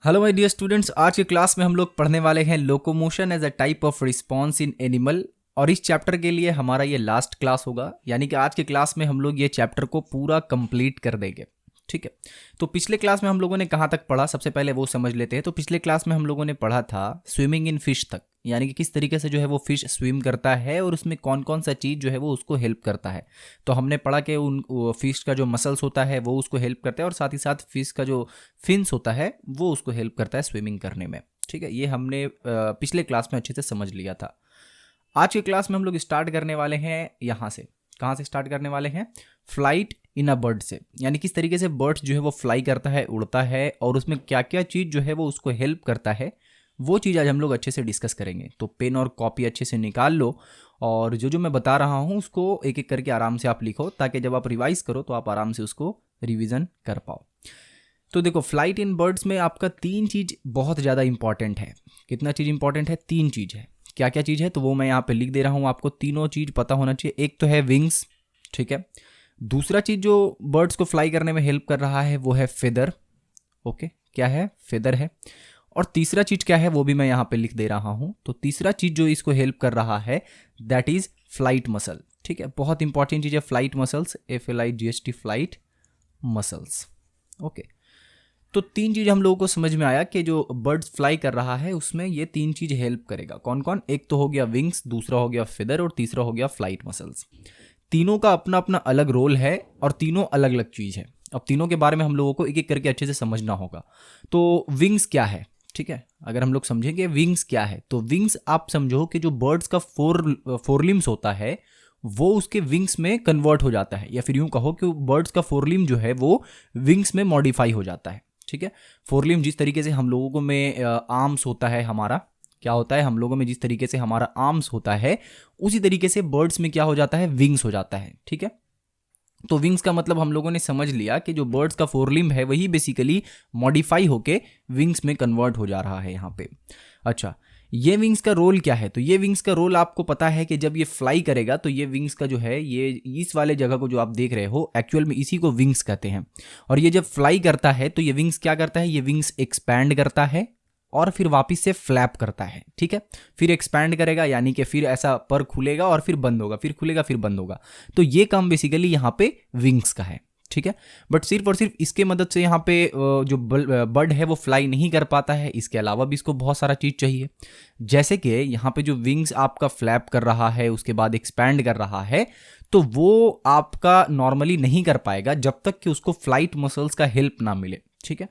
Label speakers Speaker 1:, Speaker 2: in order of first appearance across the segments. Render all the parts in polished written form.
Speaker 1: Hello my dear students, आज के class में हम लोग पढ़ने वाले हैं locomotion as a type of response in animal. और इस चैप्टर के लिए हमारा ये लास्ट क्लास होगा, यानी कि आज के क्लास में हम लोग ये चैप्टर को पूरा कंप्लीट कर देंगे। ठीक है, तो पिछले क्लास में हम लोगों ने कहाँ तक पढ़ा, सबसे पहले वो समझ लेते हैं। तो पिछले क्लास में हम लोगों ने पढ़ा था स्विमिंग इन फिश तक, यानी कि किस तरीके से जो है वो फिश स्विम करता है और उसमें कौन कौन सा चीज़ जो है वो उसको हेल्प करता है। तो हमने पढ़ा कि उन फिश का जो मसल्स होता है वो उसको हेल्प करता है, और साथ ही साथ फिश का जो फिन्स होता है वो उसको हेल्प करता है स्विमिंग करने में। ठीक है, ये हमने पिछले क्लास में अच्छे से समझ लिया था। आज के क्लास में हम लोग स्टार्ट करने वाले हैं यहाँ से। कहाँ से स्टार्ट करने वाले हैं? फ्लाइट इन अ बर्ड से, यानी किस तरीके से बर्ड जो है वो फ्लाई करता है, उड़ता है, और उसमें क्या क्या चीज़ जो है वो उसको हेल्प करता है, वो चीज़ आज हम लोग अच्छे से डिस्कस करेंगे। तो पेन और कॉपी अच्छे से निकाल लो, और जो जो मैं बता रहा हूँ उसको एक एक करके आराम से आप लिखो, ताकि जब आप रिवाइज करो तो आप आराम से उसको रिवीजन कर पाओ। तो देखो, फ्लाइट इन बर्ड्स में आपका तीन चीज़ बहुत ज़्यादा इंपॉर्टेंट है। कितना चीज़ इंपॉर्टेंट है? तीन चीज़ है। क्या क्या चीज़ है तो वो मैं यहाँ पे लिख दे रहा हूँ, आपको तीनों चीज़ पता होना चाहिए। एक तो है विंग्स, ठीक है। दूसरा चीज़ जो बर्ड्स को फ्लाई करने में हेल्प कर रहा है वो है फेदर। ओके, क्या है? फेदर है। और तीसरा चीज़ क्या है वो भी मैं यहाँ पे लिख दे रहा हूँ। तो तीसरा चीज़ जो इसको हेल्प कर रहा है दैट इज़ फ्लाइट मसल। ठीक है, बहुत इंपॉर्टेंट चीज़ है flight muscles, FLIGHT, flight muscles. Okay, तो तीन चीज़ हम लोगों को समझ में आया कि जो बर्ड फ्लाई कर रहा है उसमें ये तीन चीज़ हेल्प करेगा। कौन कौन? एक तो हो गया विंग्स, दूसरा हो गया फेदर, और तीसरा हो गया फ्लाइट मसल्स। तीनों का अपना अपना अलग रोल है और तीनों अलग अलग चीज़ है। अब तीनों के बारे में हम लोगों को एक एक करके अच्छे से समझना होगा। तो विंग्स क्या है? ठीक है, अगर हम लोग समझेंगे विंग्स क्या है, तो विंग्स आप समझो कि जो बर्ड्स का फोरलिम्स होता है वो उसके विंग्स में कन्वर्ट हो जाता है, या फिर यूं कहो कि बर्ड्स का फोरलिम जो है वो विंग्स में मॉडिफाई हो जाता है। ठीक है, फोरलिम जिस तरीके से हम लोगों में आर्म्स होता है, हमारा क्या होता है, हम लोगों में जिस तरीके से हमारा आर्म्स होता है उसी तरीके से बर्ड्स में क्या हो जाता है? विंग्स हो जाता है। ठीक है, तो विंग्स का मतलब हम लोगों ने समझ लिया कि जो बर्ड्स का फोरलिम्ब है वही बेसिकली मॉडिफाई होके विंग्स में कन्वर्ट हो जा रहा है यहाँ पे। अच्छा, ये विंग्स का रोल क्या है? तो ये विंग्स का रोल आपको पता है कि जब ये फ्लाई करेगा तो ये विंग्स का जो है, ये इस वाले जगह को जो आप देख रहे हो एक्चुअल में इसी को विंग्स कहते हैं। और ये जब फ्लाई करता है तो ये विंग्स क्या करता है? ये विंग्स एक्सपैंड करता है और फिर वापस से फ्लैप करता है। ठीक है, फिर एक्सपैंड करेगा, यानी कि फिर ऐसा पर खुलेगा और फिर बंद होगा, फिर खुलेगा फिर बंद होगा। तो ये काम बेसिकली यहाँ पे विंग्स का है। ठीक है, बट सिर्फ और सिर्फ इसके मदद से यहाँ पे जो बर्ड है वो फ्लाई नहीं कर पाता है, इसके अलावा भी इसको बहुत सारा चीज़ चाहिए। जैसे कि यहाँ पे जो विंग्स आपका फ्लैप कर रहा है, उसके बाद एक्सपैंड कर रहा है, तो वो आपका नॉर्मली नहीं कर पाएगा जब तक कि उसको फ्लाइट मसल्स का हेल्प ना मिले। ठीक है,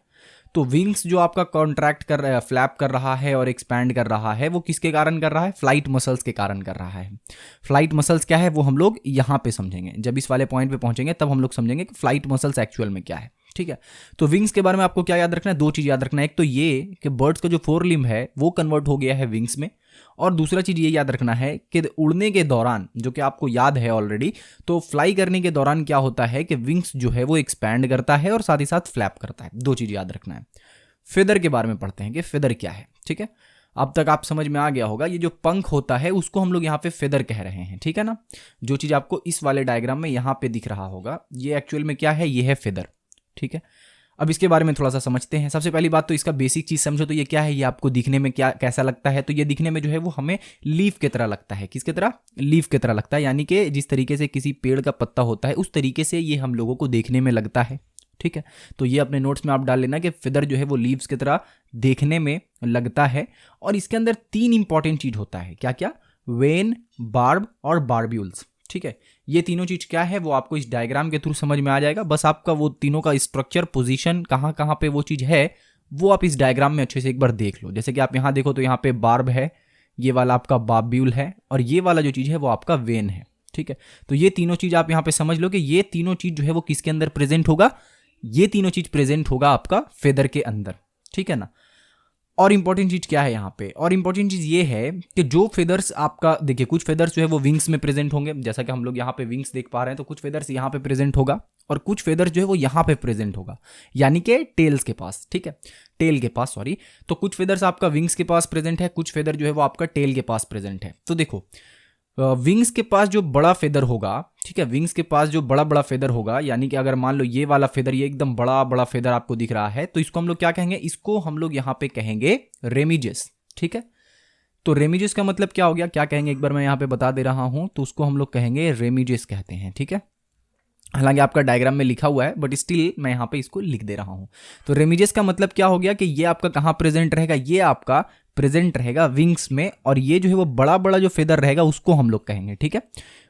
Speaker 1: तो विंग्स जो आपका कॉन्ट्रैक्ट कर रहा है, फ्लैप कर रहा है और एक्सपैंड कर रहा है, वो किसके कारण कर रहा है? फ्लाइट मसल्स के कारण कर रहा है। फ्लाइट मसल्स क्या है वो हम लोग यहाँ पे समझेंगे, जब इस वाले पॉइंट पे पहुंचेंगे तब हम लोग समझेंगे कि फ्लाइट मसल्स एक्चुअल में क्या है। ठीक है, तो विंग्स के बारे में आपको क्या याद रखना है? दो चीज़ याद रखना है। एक तो ये कि बर्ड्स का जो फोर लिम्ब है वो कन्वर्ट हो गया है विंग्स में, और दूसरा चीज़ ये याद रखना है कि उड़ने के दौरान, जो कि आपको याद है ऑलरेडी, तो फ्लाई करने के दौरान क्या होता है कि विंग्स जो है वो एक्सपैंड करता है और साथ ही साथ फ्लैप करता है। दो चीज़ याद रखना है। फेदर के बारे में पढ़ते हैं कि फेदर क्या है। ठीक है, अब तक आप समझ में आ गया होगा, ये जो पंख होता है उसको हम लोग यहाँ पे फेदर कह रहे हैं। ठीक है ना, जो चीज़ आपको इस वाले डायग्राम में यहाँ पे दिख रहा होगा ये एक्चुअल में क्या है? ये है फेदर। ठीक है, अब इसके बारे में थोड़ा सा समझते हैं। सबसे पहली बात तो इसका बेसिक चीज़ समझो, तो ये क्या है, ये आपको दिखने में क्या कैसा लगता है? तो ये दिखने में जो है वो हमें लीफ की तरह लगता है। किसकी तरह? लीफ की तरह लगता है, यानी कि जिस तरीके से किसी पेड़ का पत्ता होता है उस तरीके से ये हम लोगों को देखने में लगता है। ठीक है, तो ये अपने नोट्स में आप डाल लेना कि फेदर जो है वो लीव्स की तरह देखने में लगता है। और इसके अंदर तीन इंपॉर्टेंट चीज होता है। क्या क्या? वेन, बार्ब और बार्ब्यूल्स। ठीक है, ये तीनों चीज क्या है वो आपको इस डायग्राम के थ्रू समझ में आ जाएगा। बस आपका वो तीनों का स्ट्रक्चर, पोजीशन, कहाँ कहाँ पे वो चीज है वो आप इस डायग्राम में अच्छे से एक बार देख लो। जैसे कि आप यहाँ देखो तो यहाँ पे बार्ब है, ये वाला आपका बार्ब्यूल है, और ये वाला जो चीज है वो आपका वेन है। ठीक है, तो ये तीनों चीज आप यहाँ पे समझ लो कि ये तीनों चीज जो है वो किसके अंदर प्रेजेंट होगा? ये तीनों चीज प्रेजेंट होगा आपका फेदर के अंदर। ठीक है ना। और इंपॉर्टेंट चीज क्या है यहाँ पे? और इंपॉर्टेंट चीज ये है कि जो फेदर्स आपका, देखिए कुछ फेदर्स जो है वो विंग्स में प्रेजेंट होंगे, जैसा कि हम लोग यहाँ पे विंग्स देख पा रहे हैं, तो कुछ फेदर्स यहाँ पे प्रेजेंट होगा और कुछ फेदर्स जो है वो यहाँ पे प्रेजेंट होगा, यानी कि टेल्स के पास। ठीक है, टेल के पास, सॉरी। तो कुछ फेदर्स आपका विंग्स के पास प्रेजेंट है, कुछ फेदर जो है वो आपका टेल के पास प्रेजेंट है। तो देखो, विंग्स के पास जो बड़ा फेदर होगा, ठीक है, विंग्स के पास जो बड़ा बड़ा फेदर होगा, यानी कि अगर मान लो ये वाला फेदर, ये एकदम बड़ा बड़ा फेदर आपको दिख रहा है, तो इसको हम लोग क्या कहेंगे, इसको हम लोग यहाँ पे कहेंगे रेमिजेस। ठीक है, तो रेमिजेस का मतलब क्या हो गया, क्या कहेंगे, एक बार मैं यहाँ पे बता दे रहा हूं, तो उसको हम लोग कहेंगे रेमिजेस कहते हैं। ठीक है, हालांकि आपका डायग्राम में लिखा हुआ है बट स्टिल मैं यहाँ पे इसको लिख दे रहा हूँ। तो रेमिजेस का मतलब क्या हो गया कि ये आपका कहाँ प्रेजेंट रहेगा, ये आपका प्रेजेंट रहेगा विंग्स में, और ये जो है वो बड़ा बड़ा जो फेदर रहेगा उसको हम लोग कहेंगे। ठीक है,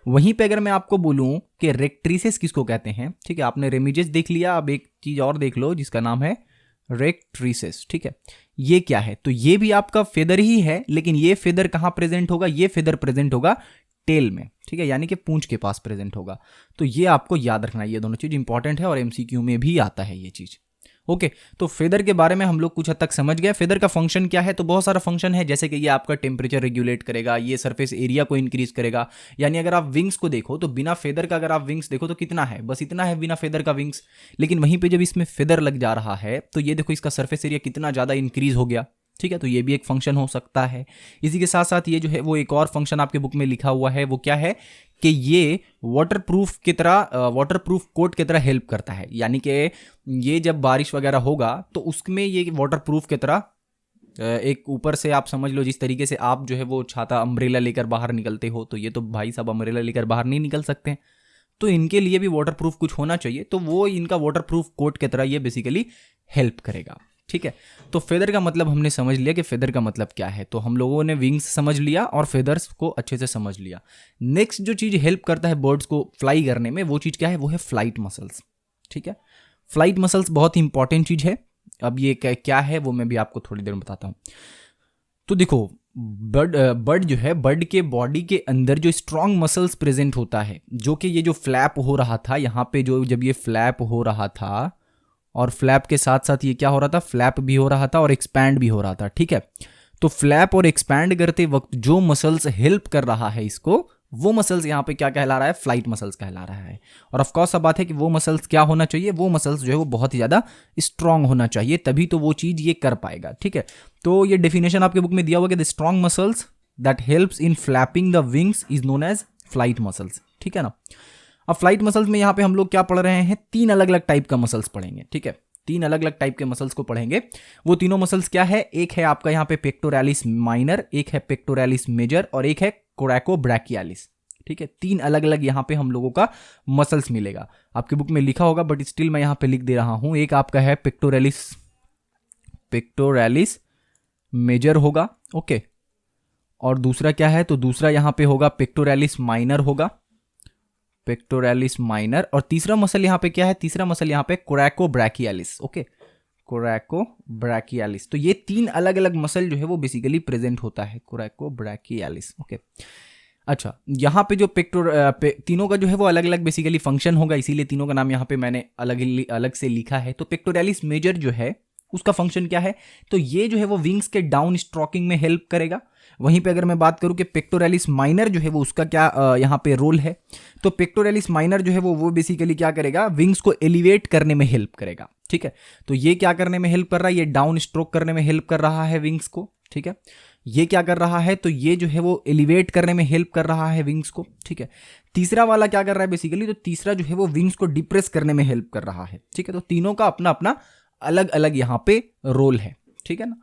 Speaker 1: वहीं पे अगर मैं आपको बोलूं कि रेक्ट्रिसेस किसको कहते हैं, ठीक है, आपने रेमिजेस देख लिया, अब एक चीज और देख लो जिसका नाम है रेक्ट्रिसेस। ठीक है, ये क्या है, तो ये भी आपका फेदर ही है, लेकिन ये फेदर कहाँ प्रेजेंट होगा, ये फेदर प्रेजेंट होगा टेल में। ठीक है, यानी कि पूंछ के पास प्रेजेंट होगा। तो ये आपको याद रखना, ये दोनों चीज इंपॉर्टेंट है और एमसीक्यू में भी आता है ये चीज। ओके, तो फेदर के बारे में हम लोग कुछ हद तक समझ गए। फेदर का फंक्शन क्या है, तो बहुत सारा फंक्शन है, जैसे कि ये आपका टेम्परेचर रेगुलेट करेगा, ये सरफेस एरिया को इंक्रीज करेगा। यानी अगर आप विंग्स को देखो तो बिना फेदर का अगर आप विंग्स देखो तो कितना है, बस इतना है बिना फेदर का विंग्स, लेकिन वहीं पे जब इसमें फेदर लग जा रहा है तो ये देखो इसका सरफेस एरिया कितना ज़्यादा इंक्रीज हो गया। ठीक है, तो ये भी एक फंक्शन हो सकता है। इसी के साथ साथ ये जो है वो एक और फंक्शन आपके बुक में लिखा हुआ है, वो क्या है कि ये वाटरप्रूफ की तरह, वाटरप्रूफ कोट की तरह हेल्प करता है। यानी कि ये जब बारिश वगैरह होगा तो उसमें ये वाटरप्रूफ की तरह एक ऊपर से आप समझ लो, जिस तरीके से आप जो है वो छाता अम्ब्रेला लेकर बाहर निकलते हो, तो ये तो भाई साहब अम्ब्रेला लेकर बाहर नहीं निकल सकते हैं, तो इनके लिए भी वाटरप्रूफ कुछ होना चाहिए, तो वो इनका वाटरप्रूफ कोट की तरह ये बेसिकली हेल्प करेगा। ठीक है, तो फेदर का मतलब हमने समझ लिया कि फेदर का मतलब क्या है, तो हम लोगों ने विंग्स समझ लिया और फेदर्स को अच्छे से समझ लिया। नेक्स्ट जो चीज़ हेल्प करता है बर्ड्स को फ्लाई करने में, वो चीज़ क्या है, वो है फ्लाइट मसल्स। ठीक है, फ्लाइट मसल्स बहुत ही इंपॉर्टेंट चीज़ है। अब ये क्या है वो मैं भी आपको थोड़ी देर में बताता हूँ। तो देखो, बर्ड जो है, बर्ड के बॉडी के अंदर जो स्ट्रॉन्ग मसल्स प्रेजेंट होता है, जो कि ये जो फ्लैप हो रहा था यहाँ पे, जो जब ये फ्लैप हो रहा था और फ्लैप के साथ साथ ये क्या हो रहा था, फ्लैप भी हो रहा था और एक्सपैंड भी हो रहा था। ठीक है, तो फ्लैप और एक्सपैंड करते वक्त जो मसल्स हेल्प कर रहा है इसको, वो मसल्स यहाँ पे क्या कहला रहा है, फ्लाइट मसल्स कहला रहा है। और ऑफ कोर्स अब बात है कि वो मसल्स क्या होना चाहिए, वो मसल्स जो है वो बहुत ही ज़्यादा स्ट्रांग होना चाहिए, तभी तो वो चीज़ ये कर पाएगा। ठीक है, तो ये डेफिनेशन आपके बुक में दिया हुआ कि the strong muscles that helps in flapping the wings is known as flight muscles. ठीक है ना, अब फ्लाइट मसल्स में यहाँ पे हम लोग क्या पढ़ रहे हैं, 3 अलग अलग टाइप का मसल्स पढ़ेंगे। ठीक है, 3 अलग अलग टाइप के मसल्स को पढ़ेंगे। वो तीनों मसल्स क्या है, एक है आपका यहाँ पे पेक्टोरैलिस माइनर, एक है पेक्टोरैलिस मेजर और एक है कोरैकोब्रैकियालिस। ठीक है, 3 अलग अलग यहाँ पे हम लोगों का मसल्स मिलेगा। आपके बुक में लिखा होगा बट स्टिल मैं यहाँ पे लिख दे रहा हूँ। एक आपका है पेक्टोरैलिस मेजर होगा, ओके, और दूसरा क्या है, तो दूसरा यहाँ पे होगा पेक्टोरैलिस माइनर होगा, पेक्टोरैलिस माइनर, और तीसरा मसल यहाँ पे क्या है, तीसरा मसल यहाँ पे कोरैकोब्रैकियालिस। ओके, कोरैकोब्रैकियालिस। तो ये 3 अलग अलग मसल जो है वो बेसिकली प्रेजेंट होता है, कोरैकोब्रैकियालिस। ओके, अच्छा, यहाँ पे जो तीनों का जो है वो अलग अलग बेसिकली फंक्शन होगा, इसीलिए तीनों का नाम यहाँ पे मैंने अलग से लिखा है। तो पेक्टोरैलिस मेजर जो है उसका फंक्शन क्या है, तो ये जो है वो विंग्स के डाउन स्ट्रोकिंग में हेल्प करेगा। वहीं पे अगर मैं बात करूं कि पेक्टोरैलिस माइनर जो है वो उसका क्या यहाँ पे रोल है, तो पेक्टोरैलिस माइनर जो है वो बेसिकली क्या करेगा, विंग्स को एलिवेट करने में हेल्प करेगा। ठीक है, तो ये क्या करने में हेल्प कर रहा है, ये डाउन स्ट्रोक करने में हेल्प कर रहा है विंग्स को। ठीक है, ये क्या कर रहा है, तो ये जो है वो एलिवेट करने में हेल्प कर रहा है विंग्स को। ठीक है, तीसरा वाला क्या कर रहा है बेसिकली, तो तीसरा जो है वो विंग्स को डिप्रेस करने में हेल्प कर रहा है। ठीक है, तो तीनों का अपना अपना अलग अलग यहाँ पे रोल है। ठीक है ना,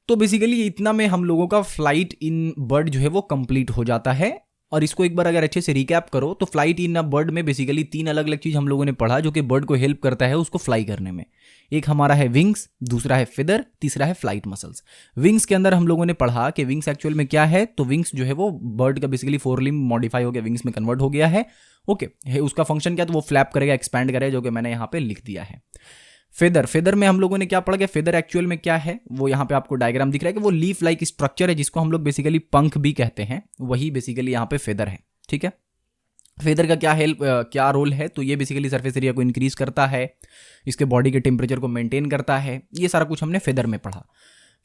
Speaker 1: तो बेसिकली इतना में हम लोगों का फ्लाइट इन बर्ड जो है वो कंप्लीट हो जाता है। और इसको एक बार अगर अच्छे से रिकैप करो तो फ्लाइट इन अ बर्ड में बेसिकली 3 अलग अलग चीज हम लोगों ने पढ़ा जो कि बर्ड को हेल्प करता है उसको फ्लाई करने में। एक हमारा है विंग्स, दूसरा है फेदर, तीसरा है फ्लाइट मसल्स। विंग्स के अंदर हम लोगों ने पढ़ा कि विंग्स एक्चुअल में क्या है, तो विंग्स जो है वो बर्ड का बेसिकली 4 लिम्ब मॉडिफाई हो गया, विंग्स में कन्वर्ट हो गया है। ओके, उसका फंक्शन क्या, तो वो फ्लैप करेगा, एक्सपैंड करेगा, जो कि मैंने यहाँ पे लिख दिया है। फेदर में हम लोगों ने क्या पढ़ा कि फेदर एक्चुअल में क्या है, वो यहाँ पे आपको डायग्राम दिख रहा है कि वो लीफ लाइक स्ट्रक्चर है जिसको हम लोग बेसिकली पंख भी कहते हैं, वही बेसिकली यहाँ पे फेदर है। ठीक है, फेदर का क्या रोल है, तो ये बेसिकली सरफेस एरिया को इंक्रीज करता है, इसके बॉडी के टेम्परेचर को मेंटेन करता है, ये सारा कुछ हमने फेदर में पढ़ा।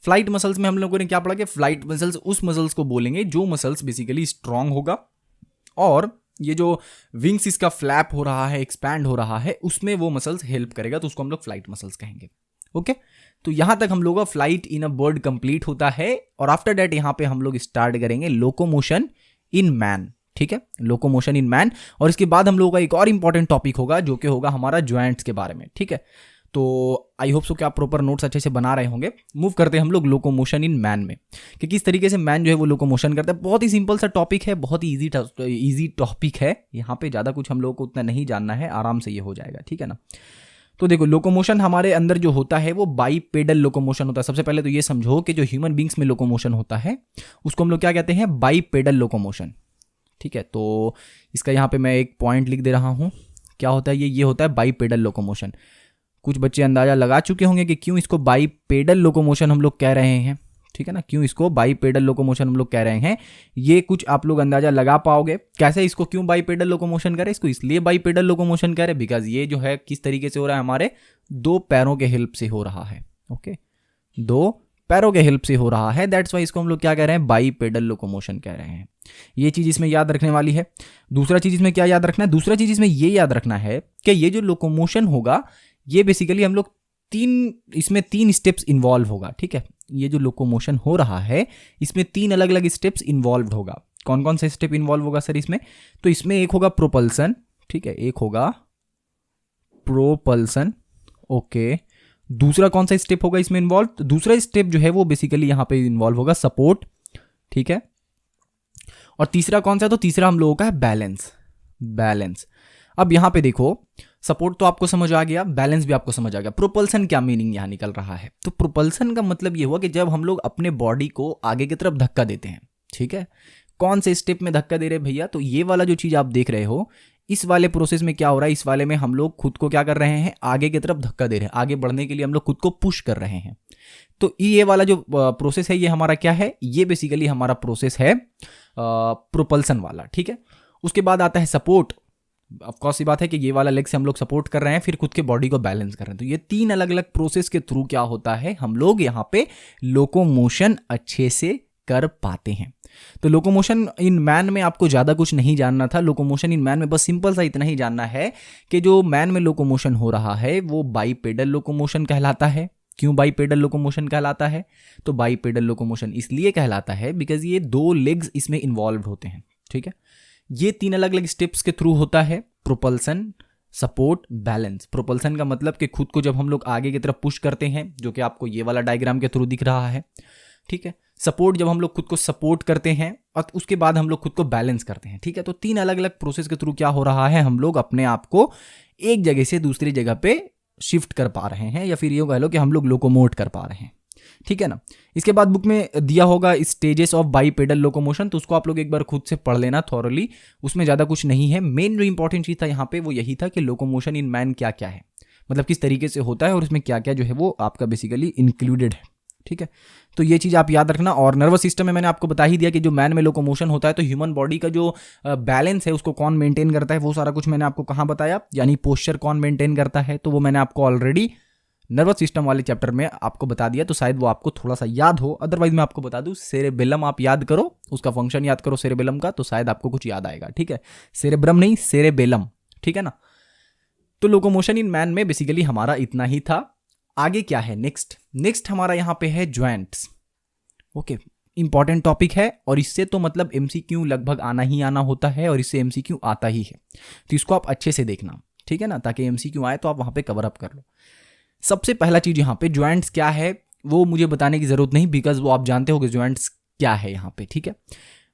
Speaker 1: फ्लाइट मसल्स में हम लोगों ने क्या पढ़ा कि फ्लाइट मसल्स उस मसल्स को बोलेंगे जो मसल्स बेसिकली स्ट्रांग होगा और ये जो विंग्स इसका फ्लैप हो रहा है, एक्सपैंड हो रहा है, उसमें वो मसल्स हेल्प करेगा, तो उसको हम लोग फ्लाइट मसल्स कहेंगे। ओके, तो यहां तक हम लोग का flight in a bird complete होता है और आफ्टर दैट यहां पे हम लोग स्टार्ट करेंगे लोकोमोशन इन मैन, ठीक है, लोकोमोशन इन मैन। और इसके बाद हम लोगों का एक और इंपॉर्टेंट टॉपिक होगा जो कि होगा हमारा जॉइंट्स के बारे में, ठीक है। तो आई होप सो कि आप प्रॉपर नोट्स अच्छे से बना रहे होंगे। मूव करते हैं हम लोग लोकोमोशन इन मैन में, कि किस तरीके से मैन जो है वो लोकोमोशन करता है। बहुत ही सिंपल सा टॉपिक है, बहुत ही ईजी टॉपिक है, यहाँ पे ज़्यादा कुछ हम लोगों को उतना नहीं जानना है, आराम से ये हो जाएगा, ठीक है ना। तो देखो लोकोमोशन हमारे अंदर जो होता है वो बाईपेडल लोकोमोशन होता है। सबसे पहले तो ये समझो कि जो ह्यूमन बींग्स में लोकोमोशन होता है उसको हम लोग क्या कहते हैं, बाईपेडल लोकोमोशन, ठीक है। तो इसका यहाँ पे मैं एक पॉइंट लिख दे रहा हूँ, क्या होता है ये होता है बाईपेडल लोकोमोशन। कुछ बच्चे अंदाजा लगा चुके होंगे कि क्यों इसको बाईपेडल लोकोमोशन हम लोग कह रहे हैं, ठीक है ना, क्यों इसको बाईपेडल लोकोमोशन हम लोग कह रहे हैं, ये कुछ आप लोग अंदाजा लगा पाओगे। कैसे इसको क्यों बाईपेडल लोकोमोशन करें, इसको इसलिए बाईपेडल लोकोमोशन करें बिकॉज ये जो है किस तरीके से हो रहा है, हमारे दो पैरों के हेल्प से हो रहा है, ओके, दो पैरों के हेल्प से हो रहा है, दैट्स वाई इसको हम लोग क्या कह रहे हैं, बाईपेडल लोकोमोशन कह रहे हैं। ये चीज़ इसमें याद रखने वाली है। दूसरा चीज़ इसमें क्या याद रखना है, दूसरा चीज़ इसमें ये याद रखना है कि ये जो लोकोमोशन होगा ये बेसिकली हम लोग इसमें तीन स्टेप्स इन्वॉल्व होगा, ठीक है। ये जो लोकोमोशन हो रहा है इसमें तीन अलग अलग स्टेप्स इन्वॉल्व होगा। कौन कौन से स्टेप इन्वॉल्व होगा सर इसमें, तो इसमें एक होगा प्रोपल्सन, ठीक है, एक होगा प्रोपल्सन, ओके। दूसरा कौन सा स्टेप होगा इसमें इन्वॉल्व, तो दूसरा स्टेप जो है वो बेसिकली यहां पे इन्वॉल्व होगा सपोर्ट, ठीक है। और तीसरा कौन सा, तो तीसरा हम लोगों का है बैलेंस। अब यहां पे देखो सपोर्ट तो आपको समझ आ गया, बैलेंस भी आपको समझ आ गया। प्रोपल्सन क्या मीनिंग यहां निकल रहा है, तो प्रोपल्सन का मतलब ये हुआ कि जब हम लोग अपने बॉडी को आगे की तरफ धक्का देते हैं, ठीक है। कौन से स्टेप में धक्का दे रहे हैं भैया, तो ये वाला जो चीज आप देख रहे हो इस वाले प्रोसेस में क्या हो रहा है, इस वाले में हम लोग खुद को क्या कर रहे हैं, आगे की तरफ धक्का दे रहे हैं, आगे बढ़ने के लिए हम लोग खुद को पुश कर रहे हैं। तो ये वाला जो प्रोसेस है ये हमारा क्या है, ये बेसिकली हमारा प्रोसेस है प्रोपल्सन वाला, ठीक है। उसके बाद आता है सपोर्ट। ऑफ कोर्स ये बात है कि ये वाला लेग से हम लोग सपोर्ट कर रहे हैं, फिर खुद के बॉडी को बैलेंस कर रहे हैं। तो ये तीन अलग अलग प्रोसेस के थ्रू क्या होता है, हम लोग यहाँ पे लोकोमोशन अच्छे से कर पाते हैं। तो लोकोमोशन इन मैन में आपको ज़्यादा कुछ नहीं जानना था। लोकोमोशन इन मैन में बस सिंपल सा इतना ही जानना है कि जो मैन में लोकोमोशन हो रहा है वो बाईपेडल लोकोमोशन कहलाता है। क्यों बाईपेडल लोकोमोशन कहलाता है, तो बाईपेडल लोकोमोशन इसलिए कहलाता है बिकॉज ये दो लेग्स इसमें इन्वॉल्व होते हैं, ठीक है। ये तीन अलग अलग स्टेप्स के थ्रू होता है, प्रोपल्सन, सपोर्ट, बैलेंस। प्रोपल्सन का मतलब कि खुद को जब हम लोग आगे की तरफ पुश करते हैं, जो कि आपको ये वाला डायग्राम के थ्रू दिख रहा है, ठीक है। सपोर्ट जब हम लोग खुद को सपोर्ट करते हैं और उसके बाद हम लोग खुद को बैलेंस करते हैं, ठीक है। तो तीन अलग अलग प्रोसेस के थ्रू क्या हो रहा है, हम लोग अपने आप को एक जगह से दूसरी जगह पे शिफ्ट कर पा रहे हैं, या फिर ये कह लो कि हम लोग लोकोमोट कर पा रहे हैं, ठीक है ना। इसके बाद बुक में दिया होगा स्टेजेस ऑफ बाईपेडल लोकोमोशन, तो उसको आप लोग एक बार खुद से पढ़ लेना थॉरली, उसमें ज़्यादा कुछ नहीं है। मेन जो इंपॉर्टेंट चीज़ था यहाँ पे वो यही था कि लोकोमोशन इन मैन क्या क्या है, मतलब किस तरीके से होता है और उसमें क्या क्या जो है वो आपका बेसिकली इंक्लूडेड है, ठीक है। तो ये चीज़ आप याद रखना। और नर्वस सिस्टम में मैंने आपको बता ही दिया कि जो मैन में लोकोमोशन होता है तो ह्यूमन बॉडी का जो बैलेंस है उसको कौन मेंटेन करता है, वो सारा कुछ मैंने आपको कहाँ बताया, यानी पोस्चर कौन मेंटेन करता है, तो वो मैंने आपको ऑलरेडी नर्वस सिस्टम वाले चैप्टर में आपको बता दिया, तो शायद वो आपको थोड़ा सा याद हो। अदरवाइज मैं आपको बता दूं, सेरेबेलम आप याद करो, उसका फंक्शन याद करो सेरेबेलम का, तो शायद आपको कुछ याद आएगा, ठीक है। सेरेब्रम नहीं, सेरेबेलम, ठीक है ना। तो लोकोमोशन इन मैन में बेसिकली हमारा इतना ही था। आगे क्या है, नेक्स्ट हमारा यहाँ पे है ज्वाइंट्स, ओके। इंपॉर्टेंट टॉपिक है और इससे तो मतलब एमसीक्यू लगभग आना ही आना होता है और इससे एमसीक्यू आता ही है, तो इसको आप अच्छे से देखना, ठीक है ना, ताकि एमसीक्यू आए तो आप वहां पे कवर अप कर लो। सबसे पहला चीज यहाँ पे ज्वाइंट्स क्या है वो मुझे बताने की जरूरत नहीं, बिकॉज वो आप जानते हो कि ज्वाइंट्स क्या है यहाँ पे, ठीक है।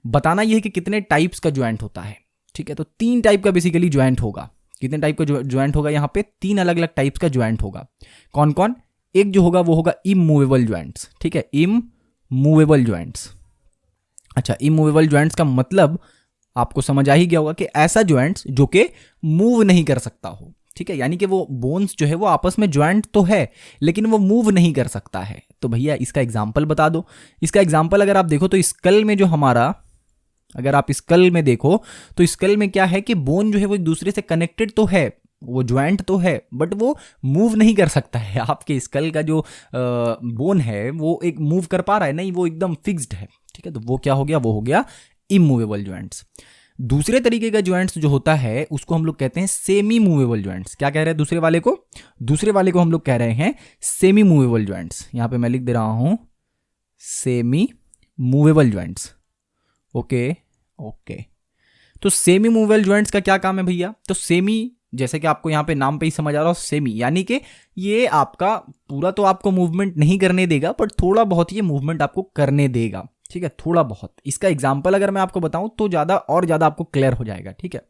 Speaker 1: बताना यह है कि कितने टाइप्स का ज्वाइंट होता है, ठीक है। तो तीन टाइप का बेसिकली ज्वाइंट होगा। कितने टाइप का ज्वाइंट होगा यहाँ पे, तीन अलग अलग टाइप्स का ज्वाइंट होगा। कौन कौन, एक जो होगा वो होगा इमूवेबल ज्वाइंट्स, ठीक है, इमूवेबल ज्वाइंट्स। अच्छा, इमूवेबल ज्वाइंट्स का मतलब आपको समझ आ ही गया होगा कि ऐसा ज्वाइंट्स जो कि मूव नहीं कर सकता हो, ठीक है, यानी कि वो बोन्स जो है वो आपस में ज्वाइंट तो है लेकिन वो मूव नहीं कर सकता है। तो भैया इसका एग्जांपल बता दो। इसका एग्जांपल अगर आप देखो तो स्कल में जो हमारा, अगर आप स्कल में देखो तो स्कल में क्या है कि बोन जो है वो एक दूसरे से कनेक्टेड तो है, वो ज्वाइंट तो है, बट वो मूव नहीं कर सकता है। आपके स्कल का जो बोन है वो एक मूव कर पा रहा है, नहीं, वो एकदम फिक्स्ड है, ठीक है। तो वो क्या हो गया, वो हो गया इमूवेबल ज्वाइंट्स। दूसरे तरीके का ज्वाइंट्स जो होता है उसको हम लोग कहते हैं सेमी मूवेबल ज्वाइंट्स। क्या कह रहे हैं दूसरे वाले को हम लोग कह रहे हैं सेमी मूवेबल ज्वाइंट्स। यहां पे मैं लिख दे रहा हूं semi movable joints, okay. Okay, तो सेमी मूवेबल ज्वाइंट्स का क्या काम है भैया? तो सेमी, जैसे कि आपको यहाँ पे नाम पे ही समझ आ रहा हो, सेमी यानी कि ये आपका पूरा तो आपको मूवमेंट नहीं करने देगा, बट थोड़ा बहुत ये मूवमेंट आपको करने देगा, ठीक है, थोड़ा बहुत। इसका एग्जांपल अगर मैं आपको बताऊं तो ज़्यादा और ज़्यादा आपको क्लियर हो जाएगा, ठीक है।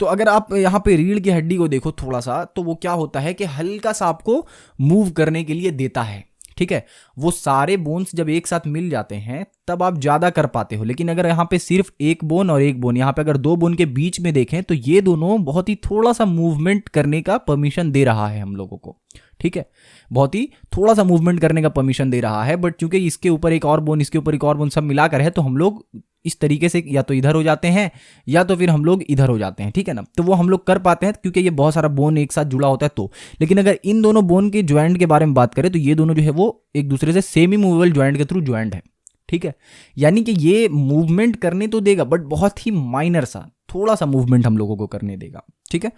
Speaker 1: तो अगर आप यहाँ पे रीढ़ की हड्डी को देखो थोड़ा सा, तो वो क्या होता है कि हल्का सा आपको मूव करने के लिए देता है, ठीक है। वो सारे बोन्स जब एक साथ मिल जाते हैं तब आप ज्यादा कर पाते हो, लेकिन अगर यहाँ पे सिर्फ एक बोन और एक बोन, यहाँ पे अगर दो बोन के बीच में देखें तो ये दोनों बहुत ही थोड़ा सा मूवमेंट करने का परमिशन दे रहा है हम लोगों को, ठीक है, बहुत ही थोड़ा सा मूवमेंट करने का परमिशन दे रहा है। बट चूंकि इसके ऊपर एक और बोन, इसके ऊपर एक और बोन सब मिलाकर है, तो हम लोग इस तरीके से या तो इधर हो जाते हैं या तो फिर हम लोग इधर हो जाते हैं, ठीक है ना। तो वो हम लोग कर पाते हैं क्योंकि ये बहुत सारा बोन एक साथ जुड़ा होता है तो। लेकिन अगर इन दोनों बोन के ज्वाइंट के बारे में बात करें तो ये दोनों जो है वो एक दूसरे से सेमी मूवेबल ज्वाइंट के थ्रू ज्वाइंट है, ठीक है। यानी कि ये मूवमेंट करने तो देगा बट बहुत ही माइनर सा, थोड़ा सा मूवमेंट हम लोगों को करने देगा, ठीक है।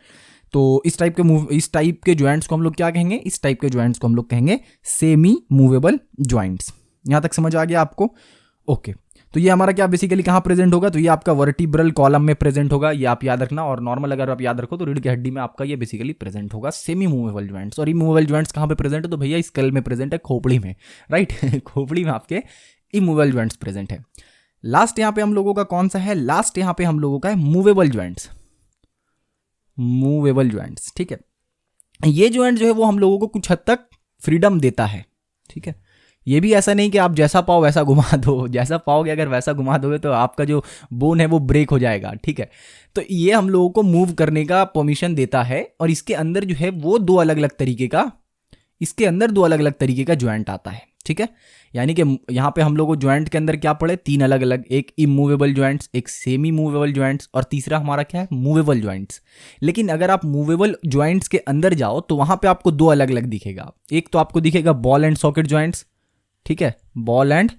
Speaker 1: तो इस टाइप के ज्वाइंट्स को हम लोग क्या कहेंगे? इस टाइप के ज्वाइंट्स को हम लोग कहेंगे सेमी मूवेबल ज्वाइंट्स। यहां तक समझ आ गया आपको? ओके, तो ये हमारा क्या बेसिकली कहाँ प्रेजेंट होगा? तो ये आपका वर्टिब्रल कॉलम में प्रेजेंट होगा, ये आप याद रखना। और नॉर्मल अगर आप याद रखो तो रीढ़ की हड्डी में आपका ये बेसिकली प्रेजेंट होगा सेमी मूवेबल ज्वाइंट्स। और इमूवेबल ज्वाइंट्स कहाँ पे प्रेजेंट है? तो भैया स्कल में प्रेजेंट है, खोपड़ी में, राइट खोपड़ी में आपके इमूवेबल ज्वाइंट्स प्रेजेंट है। लास्ट यहाँ पे हम लोगों का कौन सा है? लास्ट यहाँ पे हम लोगों का है मूवेबल ज्वाइंट्स। मूवेबल ज्वाइंट्स, ठीक है। ये ज्वाइंट जो है वो हम लोगों को कुछ हद तक फ्रीडम देता है, ठीक है। ये भी ऐसा नहीं कि आप जैसा पाओ वैसा घुमा दो, जैसा पाओगे अगर वैसा घुमा दोगे तो आपका जो बोन है वो ब्रेक हो जाएगा, ठीक है। तो ये हम लोगों को मूव करने का परमिशन देता है। और इसके अंदर जो है वो दो अलग अलग तरीके का ज्वाइंट आता है, ठीक है। यानी कि यहाँ पे हम लोग को ज्वाइंट के अंदर क्या पड़े? तीन अलग अलग, एक इमूवेबल ज्वाइंट्स, एक सेमी मूवेबल ज्वाइंट्स और तीसरा हमारा क्या है? Movable joints. लेकिन अगर आप मूवेबल ज्वाइंट्स के अंदर जाओ तो वहां पे आपको दो अलग अलग दिखेगा। एक तो आपको दिखेगा बॉल एंड सॉकेट ज्वाइंट्स, ठीक है, बॉल एंड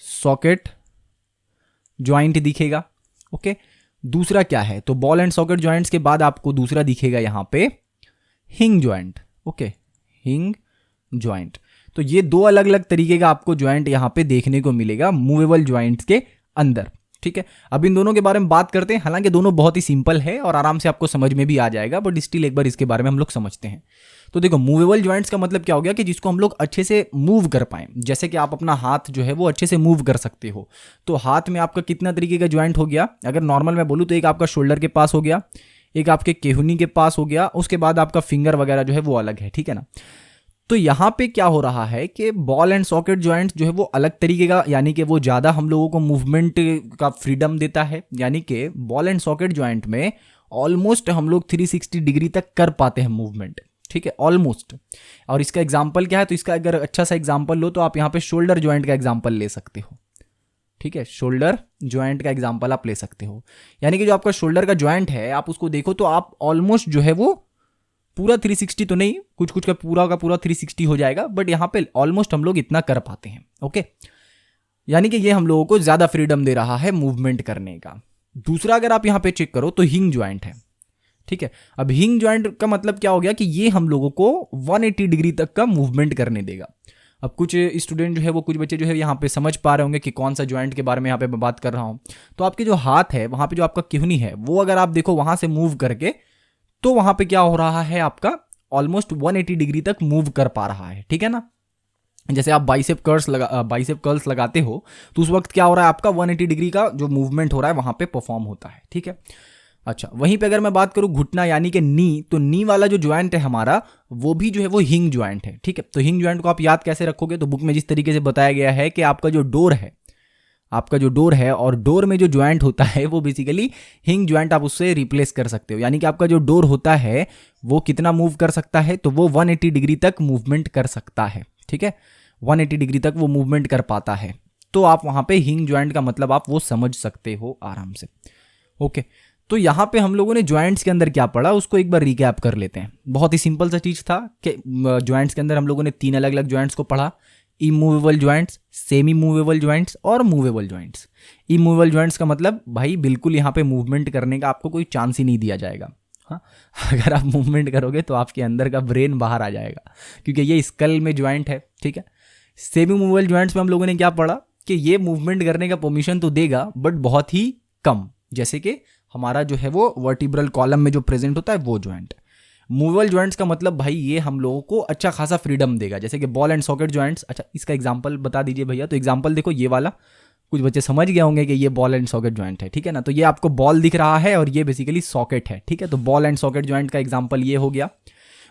Speaker 1: सॉकेट ज्वाइंट दिखेगा, ओके। दूसरा क्या है? तो बॉल एंड सॉकेट ज्वाइंट्स के बाद आपको दूसरा दिखेगा यहां पे हिंग ज्वाइंट, ओके, हिंग ज्वाइंट। तो ये दो अलग अलग तरीके का आपको ज्वाइंट यहां पे देखने को मिलेगा मूवेबल ज्वाइंट्स के अंदर, ठीक है। अब इन दोनों के बारे में बात करते हैं। हालांकि दोनों बहुत ही सिंपल है और आराम से आपको समझ में भी आ जाएगा, बट स्टिल एक बार इसके बारे में हम लोग समझते हैं। तो देखो, मूवेबल ज्वाइंट्स का मतलब क्या हो गया कि जिसको हम लोग अच्छे से मूव कर पाएं। जैसे कि आप अपना हाथ जो है वो अच्छे से मूव कर सकते हो। तो हाथ में आपका कितना तरीके का ज्वाइंट हो गया? अगर नॉर्मल मैं बोलूँ तो एक आपका शोल्डर के पास हो गया, एक आपके केहुनी के पास हो गया, उसके बाद आपका फिंगर वगैरह जो है वो अलग है, ठीक है ना। तो यहाँ पे क्या हो रहा है कि बॉल एंड सॉकेट ज्वाइंट्स जो है वो अलग तरीके का, यानी कि वो ज़्यादा हम लोगों को मूवमेंट का फ्रीडम देता है। यानी कि बॉल एंड सॉकेट ज्वाइंट में ऑलमोस्ट हम लोग 360 डिग्री तक कर पाते हैं मूवमेंट, ठीक है, ऑलमोस्ट। और इसका एग्जाम्पल क्या है? तो इसका अगर अच्छा सा एग्जाम्पल लो तो आप यहाँ पे शोल्डर ज्वाइंट का एग्जाम्पल ले सकते हो, ठीक है, शोल्डर ज्वाइंट का एग्जाम्पल आप ले सकते हो। यानी कि जो आपका शोल्डर का ज्वाइंट है, आप उसको देखो तो आप ऑलमोस्ट जो है वो पूरा 360 तो नहीं, कुछ कुछ का पूरा 360 हो जाएगा, बट यहाँ पे ऑलमोस्ट हम लोग इतना कर पाते हैं, ओके। यानी कि ये हम लोगों को ज्यादा फ्रीडम दे रहा है मूवमेंट करने का। दूसरा अगर आप यहाँ पे चेक करो तो हिंग ज्वाइंट है, ठीक है। अब हिंग ज्वाइंट का मतलब क्या हो गया कि ये हम लोगों को 180 डिग्री तक का मूवमेंट करने देगा। अब कुछ स्टूडेंट जो है वो, कुछ बच्चे जो है यहाँ पे समझ पा रहे होंगे कि कौन सा ज्वाइंट के बारे में यहाँ पे मैं बात कर रहा हूँ। तो आपके जो हाथ है वहाँ पे जो आपका केहुनी है वो अगर आप देखो वहाँ से मूव करके, तो वहां पे क्या हो रहा है? आपका ऑलमोस्ट 180 डिग्री तक मूव कर पा रहा है, ठीक है ना। जैसे आप बाइसेप कर्ल्स लगाते हो तो उस वक्त क्या हो रहा है? आपका 180 डिग्री का जो मूवमेंट हो रहा है वहां पे परफॉर्म होता है, ठीक है। अच्छा, वहीं पे अगर मैं बात करूं घुटना यानी कि नी, तो नी वाला जो ज्वाइंट है हमारा वो भी जो है वो हिंग ज्वाइंट है, ठीक है। तो हिंग ज्वाइंट को आप याद कैसे रखोगे? तो बुक में जिस तरीके से बताया गया है कि आपका जो डोर है और डोर में जो ज्वाइंट होता है वो बेसिकली हिंग ज्वाइंट आप उससे रिप्लेस कर सकते हो। यानी कि आपका जो डोर होता है वो कितना मूव कर सकता है? तो वो 180 डिग्री तक मूवमेंट कर सकता है, ठीक है, 180 डिग्री तक वो मूवमेंट कर पाता है। तो आप वहां पे हिंग ज्वाइंट का मतलब आप वो समझ सकते हो आराम से, ओके। तो यहाँ पे हम लोगों ने ज्वाइंट्स के अंदर क्या पढ़ा उसको एक बार रिकैप कर लेते हैं। बहुत ही सिंपल सा चीज था कि ज्वाइंट्स के अंदर हम लोगों ने तीन अलग अलग ज्वाइंट्स को पढ़ा, immovable joints, semi movable joints और मूवेबल ज्वाइंट्स। इमूवेबल ज्वाइंट्स का मतलब भाई बिल्कुल यहाँ पे मूवमेंट करने का आपको कोई चांस ही नहीं दिया जाएगा। हाँ, अगर आप मूवमेंट करोगे तो आपके अंदर का ब्रेन बाहर आ जाएगा, क्योंकि ये स्कल में ज्वाइंट है, ठीक है। सेमी मूवेबल ज्वाइंट्स में हम लोगों ने क्या पढ़ा कि ये मूवमेंट करने का परमिशन तो देगा बट बहुत ही कम, जैसे कि हमारा जो है वो वर्टिब्रल कॉलम में जो प्रेजेंट होता है वो जॉइंट। मूवेबल जॉइंट्स का मतलब भाई ये हम लोगों को अच्छा खासा फ्रीडम देगा, जैसे कि बॉल एंड सॉकेट जॉइंट्स। अच्छा इसका एग्जांपल बता दीजिए भैया। तो एग्जांपल देखो ये वाला, कुछ बच्चे समझ गए होंगे कि ये बॉल एंड सॉकेट जॉइंट है, ठीक है ना। तो ये आपको बॉल दिख रहा है और ये बेसिकली सॉकेट है, ठीक है। तो बॉल एंड सॉकेट जॉइंट का एग्जांपल ये हो गया।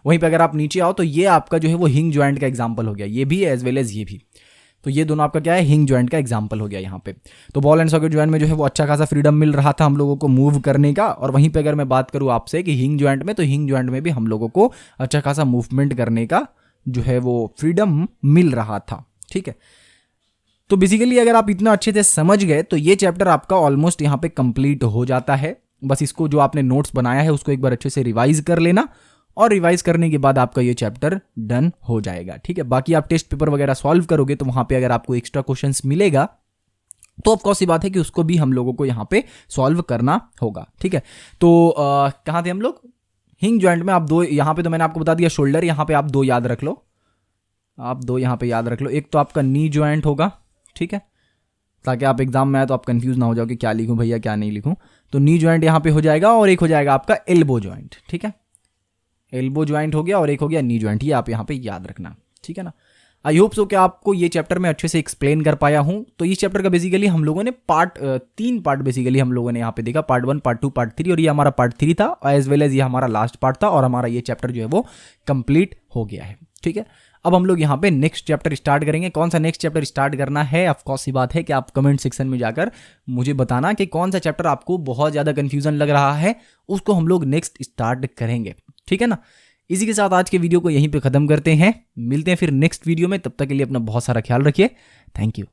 Speaker 1: वहीं पे अगर आप नीचे आओ तो ये आपका जो है वो हिंग जॉइंट का एग्जांपल हो गया, ये भी एज वेल एज ये भी। तो ये दोनों आपका क्या है, हिंग जॉइंट का एग्जांपल हो गया यहाँ पे। तो बॉल एंड सॉकेट जॉइंट में जो है वो अच्छा खासा फ्रीडम मिल रहा था हम लोगों को मूव करने का। और वहीं पे अगर मैं बात करूँ आपसे कि हिंग जॉइंट में, तो हिंग जॉइंट में भी हम लोगों को अच्छा खासा मूवमेंट करने का जो है वो फ्रीडम मिल रहा था, ठीक है। तो बेसिकली अगर आप इतना अच्छे से समझ गए तो ये चैप्टर आपका ऑलमोस्ट यहाँ पे कंप्लीट हो जाता है। बस इसको जो आपने नोट्स बनाया है उसको एक बार अच्छे से रिवाइज कर लेना, और रिवाइज करने के बाद आपका ये चैप्टर डन हो जाएगा, ठीक है। बाकी आप टेस्ट पेपर वगैरह सॉल्व करोगे तो वहां पे अगर आपको एक्स्ट्रा क्वेश्चंस मिलेगा तो ऑफकोर्स सी बात है कि उसको भी हम लोगों को यहाँ पे सॉल्व करना होगा, ठीक है। तो कहाँ थे हम लोग, हिंग जॉइंट में आप दो, यहाँ पे तो मैंने आपको बता दिया शोल्डर, यहाँ पे आप दो याद रख लो, आप दो यहाँ पे याद रख लो। एक तो आपका नी जॉइंट होगा, ठीक है, ताकि आप एग्जाम में आए तो आप कंफ्यूज ना हो जाओ कि क्या लिखूं भैया क्या नहीं लिखूं। तो नी जॉइंट यहाँ पे हो जाएगा, और एक हो जाएगा आपका एल्बो जॉइंट, ठीक है। एल्बो जॉइंट हो गया और एक हो गया नी जॉइंट, ये आप यहाँ पे याद रखना, ठीक है ना। आई होप सो कि आपको ये चैप्टर में अच्छे से एक्सप्लेन कर पाया हूँ। तो इस चैप्टर का बेसिकली हम लोगों ने तीन पार्ट बेसिकली हम लोगों ने यहाँ पे देखा, पार्ट 1, पार्ट 2, पार्ट 3, और ये हमारा पार्ट 3 था, एज वेल एज ये हमारा लास्ट पार्ट था, और हमारा ये चैप्टर जो है वो कंप्लीट हो गया है, ठीक है। अब हम लोग यहाँ पे नेक्स्ट चैप्टर स्टार्ट करेंगे। कौन सा नेक्स्ट चैप्टर स्टार्ट करना है, ऑफकोर्स सी बात है कि आप कमेंट सेक्शन में जाकर मुझे बताना कि कौन सा चैप्टर आपको बहुत ज़्यादा कन्फ्यूजन लग रहा है, उसको हम लोग नेक्स्ट स्टार्ट करेंगे, ठीक है ना। इसी के साथ आज के वीडियो को यहीं पे ख़त्म करते हैं, मिलते हैं फिर नेक्स्ट वीडियो में। तब तक के लिए अपना बहुत सारा ख्याल रखिए, थैंक यू।